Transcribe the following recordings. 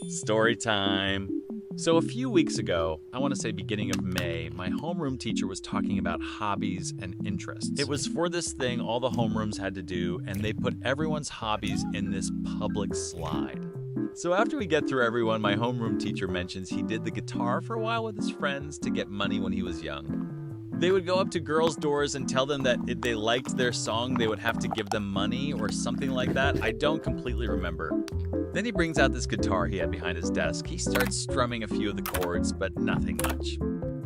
Story time. So a few weeks ago, I want to say beginning of May, my homeroom teacher was talking about hobbies and interests. It was for this thing all the homerooms had to do, and they put everyone's hobbies in this public slide. So after we get through everyone, my homeroom teacher mentions he did the guitar for a while with his friends to get money when he was young. They would go up to girls' doors and tell them that if they liked their song, they would have to give them money or something like that. I don't completely remember. Then he brings out this guitar he had behind his desk. He starts strumming a few of the chords, but nothing much.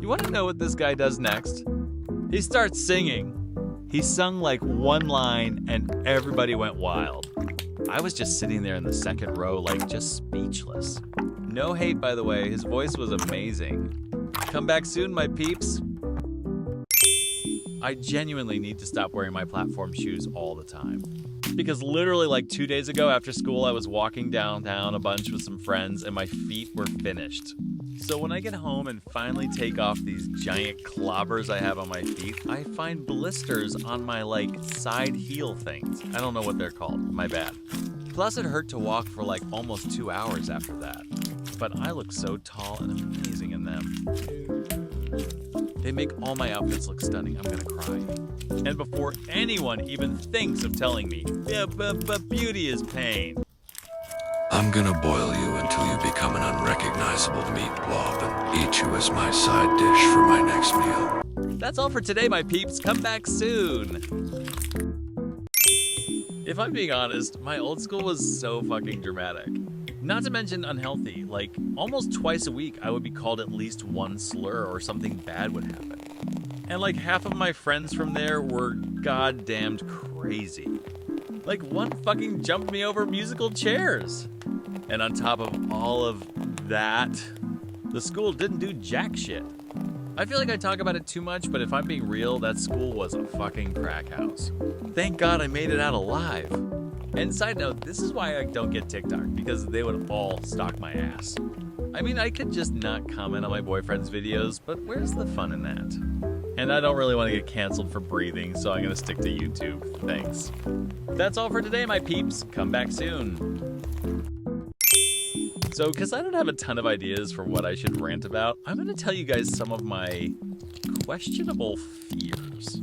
You want to know what this guy does next? He starts singing. He sung like one line and everybody went wild. I was just sitting there in the second row, like just speechless. No hate, by the way, his voice was amazing. Come back soon, my peeps. I genuinely need to stop wearing my platform shoes all the time. Because literally like 2 days ago after school, I was walking downtown a bunch with some friends and my feet were finished. So when I get home and finally take off these giant clobbers I have on my feet, I find blisters on my side heel things. I don't know what they're called, my bad. Plus it hurt to walk for almost 2 hours after that. But I look so tall and amazing in them. They make all my outfits look stunning. I'm gonna cry. And before anyone even thinks of telling me, yeah, but beauty is pain. I'm gonna boil you until you become an unrecognizable meat blob and eat you as my side dish for my next meal. That's all for today, my peeps. Come back soon. If I'm being honest, my old school was so fucking dramatic. Not to mention unhealthy. Almost twice a week, I would be called at least one slur or something bad would happen. And half of my friends from there were goddamned crazy. One fucking jumped me over musical chairs. And on top of all of that, the school didn't do jack shit. I feel like I talk about it too much, but if I'm being real, that school was a fucking crack house. Thank God I made it out alive. And side note, this is why I don't get TikTok, because they would all stalk my ass. I mean, I could just not comment on my boyfriend's videos, but where's the fun in that? And I don't really want to get canceled for breathing, so I'm going to stick to YouTube. Thanks. That's all for today, my peeps. Come back soon. So, because I don't have a ton of ideas for what I should rant about, I'm going to tell you guys some of my questionable fears.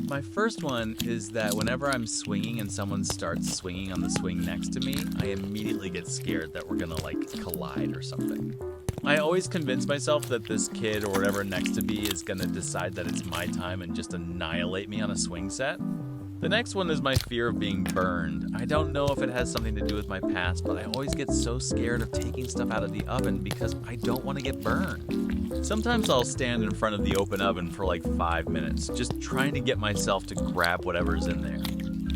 My first one is that whenever I'm swinging and someone starts swinging on the swing next to me, I immediately get scared that we're gonna collide or something. I always convince myself that this kid or whatever next to me is gonna decide that it's my time and just annihilate me on a swing set. The next one is my fear of being burned. I don't know if it has something to do with my past, but I always get so scared of taking stuff out of the oven because I don't want to get burned. Sometimes I'll stand in front of the open oven for 5 minutes, just trying to get myself to grab whatever's in there.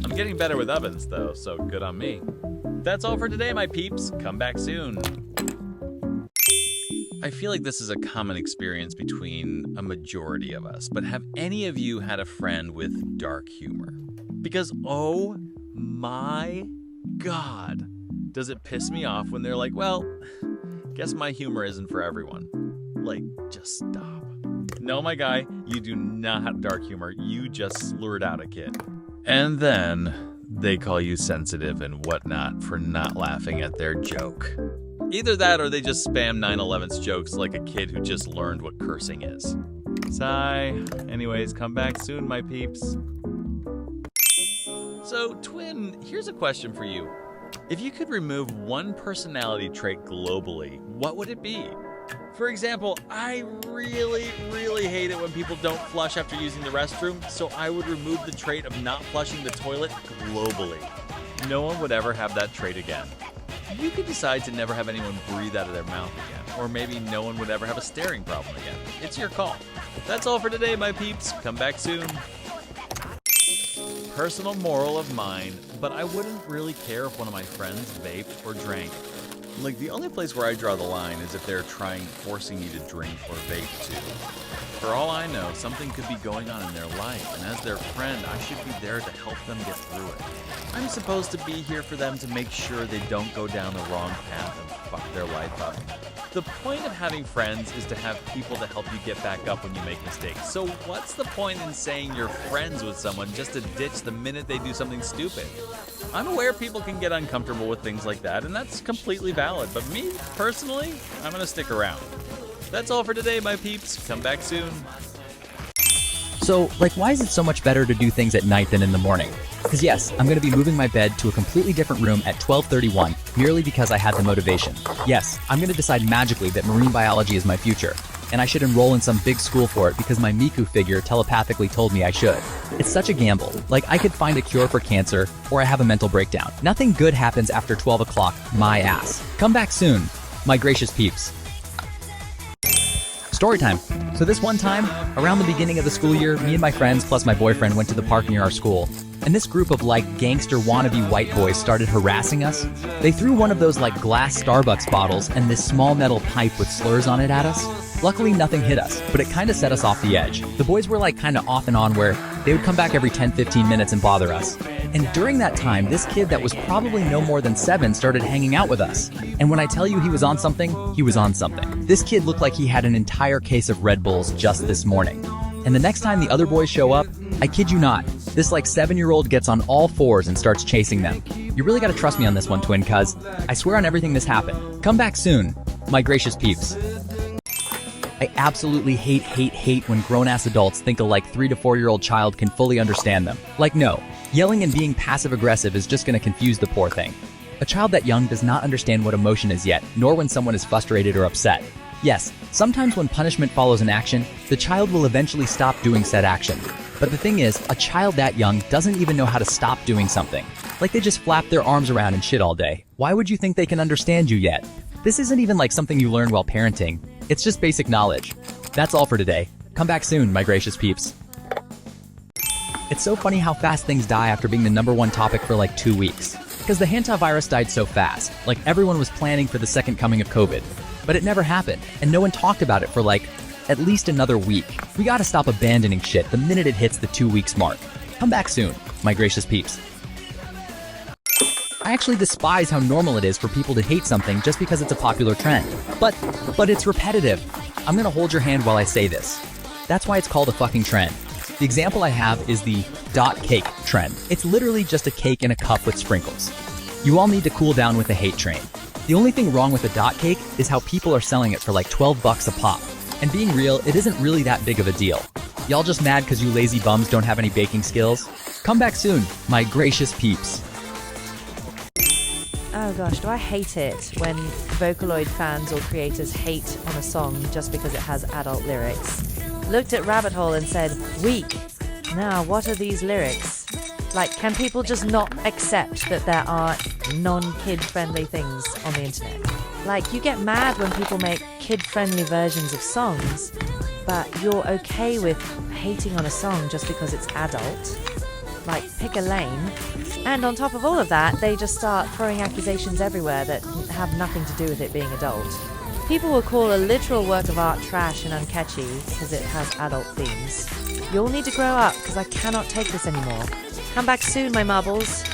I'm getting better with ovens though, so good on me. That's all for today, my peeps. Come back soon. I feel like this is a common experience between a majority of us, but have any of you had a friend with dark humor? Because oh my God, does it piss me off when they're like, well, guess my humor isn't for everyone. Just stop. No, my guy, you do not have dark humor. You just slurred out a kid. And then they call you sensitive and whatnot for not laughing at their joke. Either that or they just spam 9/11's jokes like a kid who just learned what cursing is. Sigh. Anyways, come back soon, my peeps. So, Twin, here's a question for you. If you could remove one personality trait globally, what would it be? For example, I really hate it when people don't flush after using the restroom, so I would remove the trait of not flushing the toilet globally. No one would ever have that trait again. You could decide to never have anyone breathe out of their mouth again, or maybe no one would ever have a staring problem again. It's your call. That's all for today, my peeps. Come back soon. Personal moral of mine, but I wouldn't really care if one of my friends vaped or drank. The only place where I draw the line is if they're forcing you to drink or vape too. For all I know, something could be going on in their life, and as their friend, I should be there to help them get through it. I'm supposed to be here for them to make sure they don't go down the wrong path and fuck their life up. The point of having friends is to have people to help you get back up when you make mistakes. So what's the point in saying you're friends with someone just to ditch the minute they do something stupid? I'm aware people can get uncomfortable with things like that, and that's completely valid. But me, personally, I'm gonna stick around. That's all for today, my peeps. Come back soon. So, why is it so much better to do things at night than in the morning? Because yes, I'm going to be moving my bed to a completely different room at 12:31, merely because I had the motivation. Yes, I'm going to decide magically that marine biology is my future, and I should enroll in some big school for it because my Miku figure telepathically told me I should. It's such a gamble. I could find a cure for cancer, or I have a mental breakdown. Nothing good happens after 12 o'clock, my ass. Come back soon, my gracious peeps. Story time. So this one time, around the beginning of the school year, me and my friends plus my boyfriend went to the park near our school. And this group of gangster wannabe white boys started harassing us. They threw one of those glass Starbucks bottles and this small metal pipe with slurs on it at us. Luckily nothing hit us, but it kinda set us off the edge. The boys were kinda off and on where they would come back every 10-15 minutes and bother us. And during that time, this kid that was probably no more than 7 started hanging out with us. And when I tell you he was on something, he was on something. This kid looked like he had an entire case of Red Bulls just this morning. And the next time the other boys show up, I kid you not, this 7-year-old gets on all fours and starts chasing them. You really gotta trust me on this one, twin, cuz I swear on everything this happened. Come back soon, my gracious peeps. I absolutely hate when grown-ass adults think a 3 to 4-year-old child can fully understand them. No, yelling and being passive-aggressive is just gonna confuse the poor thing. A child that young does not understand what emotion is yet, nor when someone is frustrated or upset. Yes, sometimes when punishment follows an action, the child will eventually stop doing said action. But the thing is, a child that young doesn't even know how to stop doing something. They just flap their arms around and shit all day. Why would you think they can understand you yet? This isn't even something you learn while parenting. It's just basic knowledge. That's all for today. Come back soon, my gracious peeps. It's so funny how fast things die after being the #1 topic for 2 weeks. Because the hantavirus died so fast, everyone was planning for the second coming of COVID. But it never happened, and no one talked about it for at least another week. We gotta stop abandoning shit the minute it hits the 2 weeks mark. Come back soon, my gracious peeps. I actually despise how normal it is for people to hate something just because it's a popular trend. But it's repetitive. I'm gonna hold your hand while I say this. That's why it's called a fucking trend. The example I have is the dot cake trend. It's literally just a cake in a cup with sprinkles. You all need to cool down with the hate train. The only thing wrong with a dot cake is how people are selling it for 12 bucks a pop. And being real, it isn't really that big of a deal. Y'all just mad because you lazy bums don't have any baking skills? Come back soon, my gracious peeps. Oh gosh, do I hate it when Vocaloid fans or creators hate on a song just because it has adult lyrics. Looked at Rabbit Hole and said, weak. Now, what are these lyrics? Can people just not accept that there are non-kid friendly things on the internet? You get mad when people make kid-friendly versions of songs, but you're okay with hating on a song just because it's adult. Pick a lane. And on top of all of that, they just start throwing accusations everywhere that have nothing to do with it being adult. People will call a literal work of art trash and uncatchy because it has adult themes. You all need to grow up because I cannot take this anymore. Come back soon, my marbles.